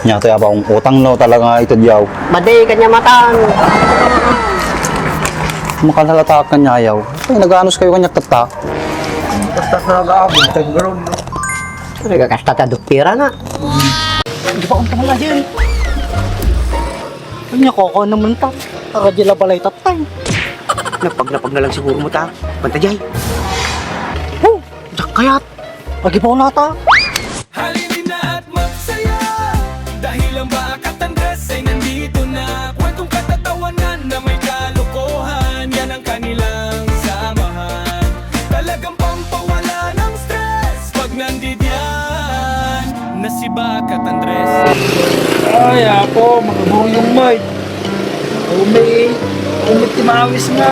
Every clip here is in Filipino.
Nyata ya akong utang no talaga ito diyaw. Baday kanya matan. Makalhalata ka niya ayaw. Ay, nag-anos kayo kanya tata. Basta nag-aabot, tayo gano'n. Nagkakasta ta dukpira na. Hindi pa akong pangalan dyan. Kanya ko naman ta. Akadila balay tatay. Napag na lang siguro mo ta. Bantajay. Oh, jak kayat. Lagi pa ako nata. Halinin na at magsaya dahil ang Bakat Andres ay nandito na. Kwentong katatawanan na may kalokohan, yan ang kanilang samahan. Talagang pampawala ng stress pag nandidyan na si Bakat Andres. Ay, ako, makaburo yung mic. Umit timawis nga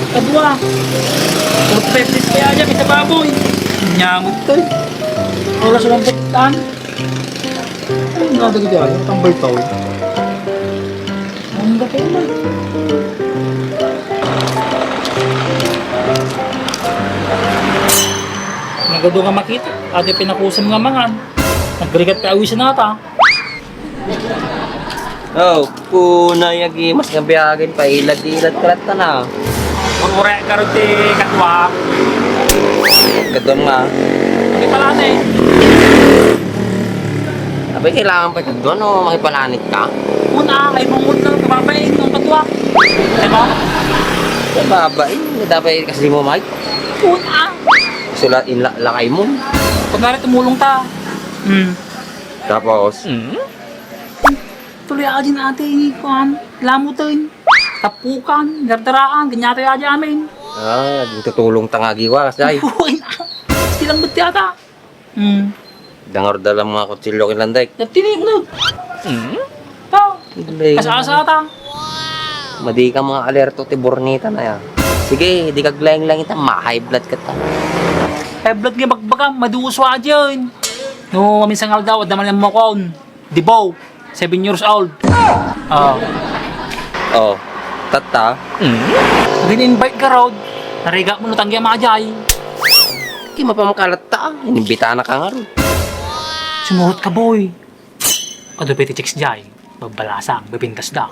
kadwa. 450 kaya dyan, isa baboy. Nyamot to eh. Wala silang betan. Ay, nadaga dyan, tambay tao. Ang ba kayo na? Nagado nga makita, ate pinakusam nga mangan. Nagbalikat ka awisan nata. Oh, kuna yagi mas nga biyagin pa ilad-ilad karat ka na. Kurure karote katwa. Kadon nga. Hindi pala na eh. Abay, kailangan pa ito doon o makipalanit ka? Una, ay mungod lang kababain ng katwa. Diba? Babae, dapat kasi mo, Mike. Una. Sulat lakay mo. Pag nga rin tumulong ta. Tapos, Tuloy ako din ate, kuhan. Lamutin. Tapukan, gardaraan, ganyan tayo aja amin. tutulong tangagi wa kasi. Uy na. Silang ba't yata? Dangar dalam mga kutsilyo kilanday. Nagtinig mo. Ta. Asa-asa ta. Madi ka mga alerto ti bornita na ya. Sige, di ka glayang-lang ita, ma-high blood ka ta. Eh, blood nga bagbaga, maduswa dyan. No, minsan nga daw, daman lang mo kon. Dibaw, 7 years old. Oh, tata. Gin-invite ka raw. Nariga mo nutanggi ang mga jay. Di mapamakalat ta. Inibita na ka nga ron. Sumuhot ka, boy. Kado piti chicks jay. Bagbalasang, bibintas da.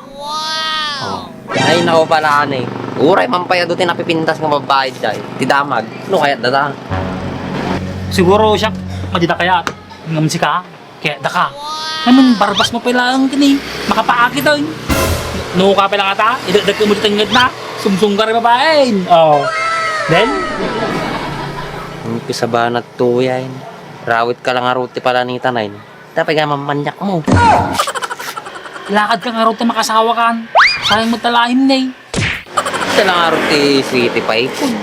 Ay, nako pala eh. Uray, mampaya doon napipintas ng babae dyan. Tidamag. Ano kaya dada? Siguro siya, madita kaya. Ngam si ka, kaya da ka. Naman, barbas mo pala ang kini. Makapaaki daw. No ka pala kata, idagdag mo ditangad na. Sumsung ka rin babae. Then? Hindi ko sabahan at tuyain. Rawit ka lang nga ruti pala ni Tanayin. Dapat ka mamanyak mo. Lakad ka nga raw na makasawa kan. Sayang mo talahin na eh. Ito lang nga ruti sweetie pa ipon.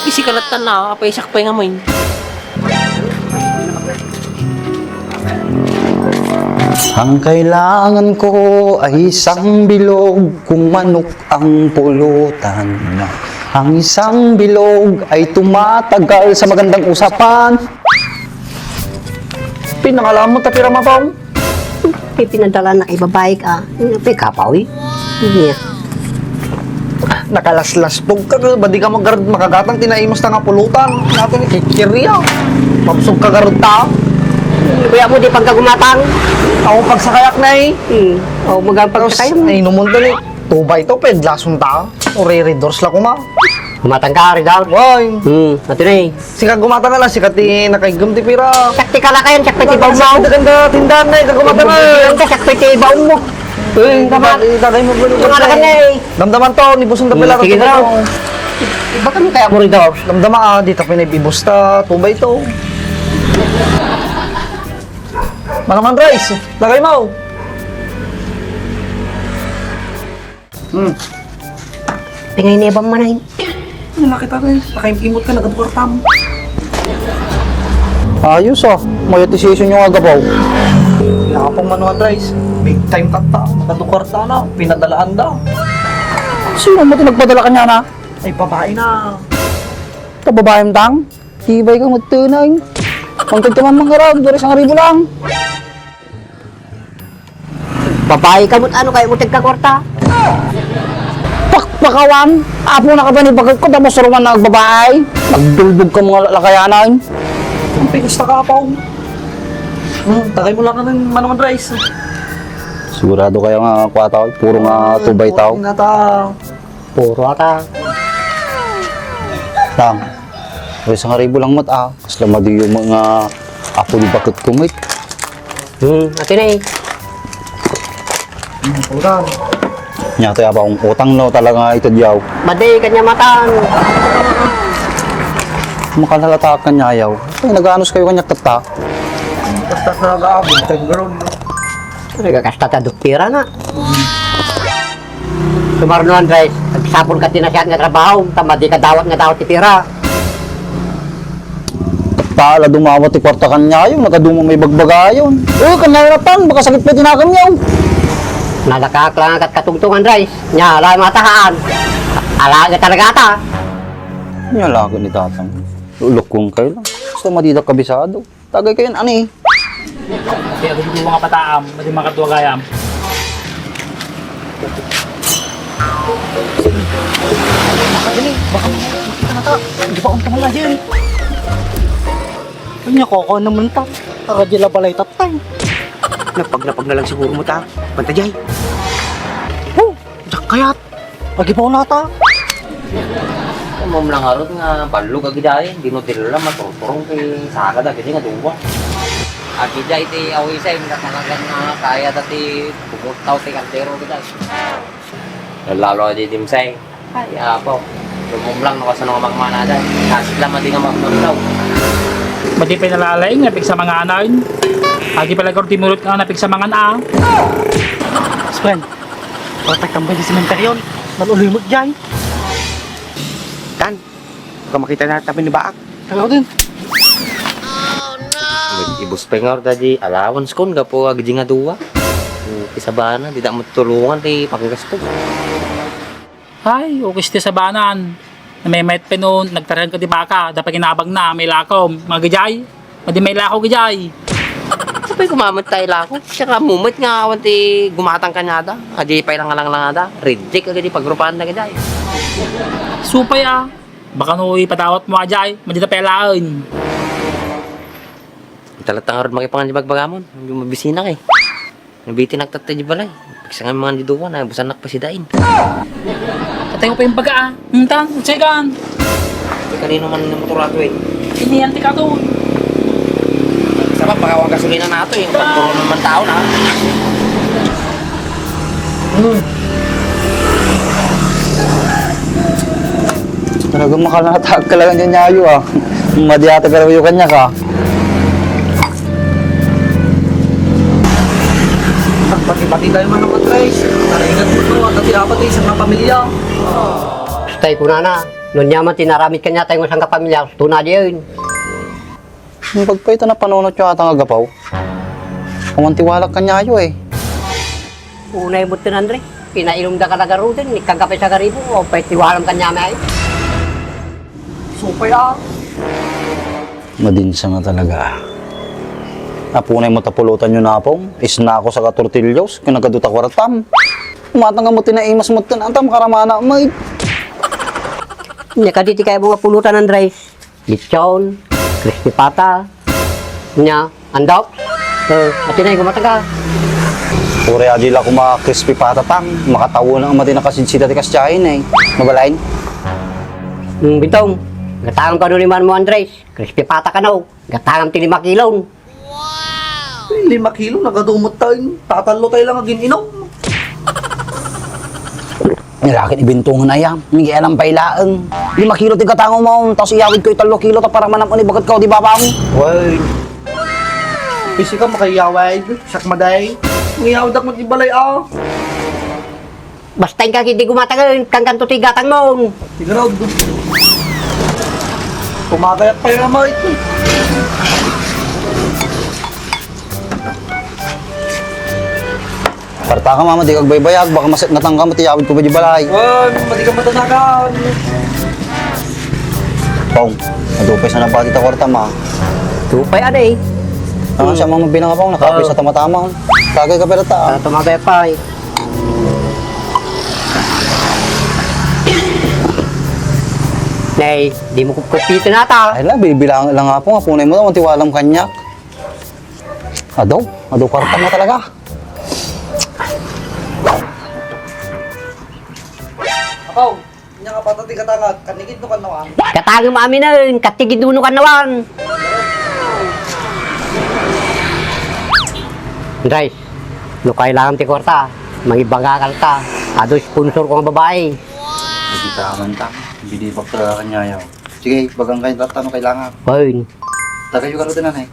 Isi kalatan na, kapaisak pa yung amoy. Ang kailangan ko ay isang bilog kung manok ang pulutan. Ang isang bilog ay tumatagal sa magandang usapan. Pinangalam mo tapira mapaw. Pinadala na kay babae ka. May kapaw eh. Iya. Nakalaslasbog ka, ba di ka makagatang tinaimos na nga pulutan. Nato ni kikirya. Mabsog ka garod ta. Kuya mo di pagkagumatang. Ako pagsakayak na eh. Magampag ka kayo. Ay, numunta ni. Tubay to, pedlason ta. O re-redors la kuma. Gumatang ka rin daw. Why? Ito na eh. Sika gumata na lang, sika ti nakaigam ti pira. Sakti ka na kayo, sakti ti baon mo. Ganda tindahan na eh, kagumata na eh. Sakti ti baon mo. Uy, tagay mo ba Tumala ka na eh. Damdaman to, nibusong ta pila. Sige daw. Baka mo kaya mo rin daw. Damdama di ta pinibibus ta, tubay to. Manaman rice, lagay mo. Tingay niya ba mo na yun? Nakita rin, nakaimot ka, nagatukartam. Ayos ah, monetization yung agabaw. Wala ka pang manual rice. Big time kata, nagatukarta na, pinadalaan daw. Sino mo ito nagpadala ka niya na? Ay, babae na. Kababayang tang? Tibay ka magtunay. Pangkad ka man mangarap, dari 1,000 lang. Babae ka mo, ano kayo mo tigkakwarta? Pakpakawan, apo na ka ba ni bagag ko, tapos ruman na agbabaay? Nagdulbog ka mga lakayanan. Ang pinusta ka pa. Tagay mo lang ka ng manual rice. Sigurado kayo nga kwata, puro nga tubay tao. Puro ata. Tang. Ay, isang ribo lang mat Kasla madi yung mga apo di bakit kumit. Atin eh. Nya tayo pa kung utang no talaga ito diyaw. Baday kanya matan. Makalhalata ka niya ayaw. Ay, nag-anos kayo kanya kata. Nagkakasta ta dukpira na. Sumarno Andres, nagsapon ka tinasyan nga trabaho, tama di ka dawat nga dawat ti pira. Tala dumawat ti kwarta kanya ayaw, nakaduma may bagbagayon. Kanahirapan, baka sakit pa tinakam yaw. Nalakaklang at katungtung Andres, nya ala matahaan. Alaga talaga ata. Nya lago ni tatang. Ulok kong kayo lang. Gusto madidak kabisado. Tagay kayo ani. Kaya gusto mo mga pataam, madi mga katuwagayam. Hindi pa untang wala dyan. Kanya koko naman ta. Akadila balay tatay. Napag na lang siguro mo ta. Pantajay. Oh, jak kayat. Pagi pa na ta. Mom lang harot nga balog agidayin, di no tilala maturturong kay saga da gini nga duwa. Agidai ti awi sa imong talaga nga kaya dati pumutaw ti kantero kita. Lalo di dimsay. Ay apo. Mom lang no kasano nga magmanada. Kasi lang madi nga magmulaw. Madi pa nalalay nga pig sa mga anayin. Agi pala karo timulot nga napig sa mga naa. Sven, patak tambay di sementeryon. Malulimot dyan. Tan, baka makita na tabi ni Baak. Tagaw din. Ibus pa nga tadi allowance kon gapo agdi nga duwa. Kisabana di da mo tulungan ti paggas ko. Ay, okay sa banan. Na may mayat pa noon, nagtarahan ka di baka, dapat kinabang na, may lakom, mga gajay. Madi may lako gajay. Kapag kumamit tayo lako, tsaka mumit nga awan ti gumatang kanyada. Adi pa lang ada. Reject agad di pagrupahan na gajay. Supay baka no ipadawat mo ajay, madi na pelaan. Talatang harod makipangan di bagbagamon, yung mabisina kay. Nabiti nagtatay di balay. Pagsa nga mga diduwa na, busanak pa si Dain. Katay ko pa yung baga Hintang, tsegan. Di kanino man yung motorato eh. Iniyanti ka to. Sabab, pagkawang gasolina na ito eh. Pagpuro naman tao na. Talagang makalatag ka lang dyan yayo Madiyata ka raw yung kanya ka. Pati-pati tayo man ng Andres. Naraingat mo to at dapat tayo isang pamilya. Stay ko na. Noon yaman tinaramit kanya tayo isang kapamilya. Tuna diyan. Yung pagpaito na panunot yung atang agapaw. Kumantiwalak kanya yayo Unay mo tin Andre. Pinainom da ka na garutin. Ikagkape sa garibo. O paitiwalam kanya may. Supay Madinsa nga talaga. Napunay mo tapulutan yun napong. Isna ako sa katortilyos. Kinagaduta kwartam. Umatang nga mo tinaimas mo tinatam karamana. May Nya kaditi kaya mga pulutan Andres. Lechon, crispy pata. Nya, andok. Atinay ko mataga. pure adila ko mga crispy patatang. Makatawo na ang mati nakasidsita ti kasyahin Mabalain. Bintong. Gatangam ka doon man mo Andres. Crispy pata ka na. Gatangam ti 5 kilon. 5 kilo, nagadumot tayo. Tatalo tayo lang agin inom. Nilakit ibintungan na yan. Hindi alam pa ilaang. 5 kilo ti katango mo. Tapos iyawid ko 3 kilo. Tapos parang manam ni bagat ka o di baba mo. Uy. Kasi ka makayaway. Sak maday. Ngiyawad ako di balay Basta yung hindi gumatagal. Kang kanto ti gatang mo. Sigurado. Kumagayat pa yung amay ito. Parta ka mama, di kag baybayag. Baka natang ka mo, tiyawid ko ba di balay. Uy, mati ka matanakan. Pong, nadupay sa napati ta kwarta ma. Tupay aday. Ang siya mga binanga pong, nakapis sa tamatama. Kagay ka pera ta. Tumabay pa eh. Nay, di mo kupito na ta. Ay lang, bibilang lang nga po. Punay mo na, tiwalang kanya. Adaw kwarta mo talaga. Apaw, niya ka patati katangat, kanigid no kanawang. Katagi mo amin na yun, katigid duno ka nawan. Andres, no kailangan ti kwarta, mangibangakal ta. Ado sponsor ko ng babae. Kita man ta. Bidi pa talaga kanya yaw. Sige, bagang kayo tatano kailangan. Ayun. Tagayo ka rin nanay.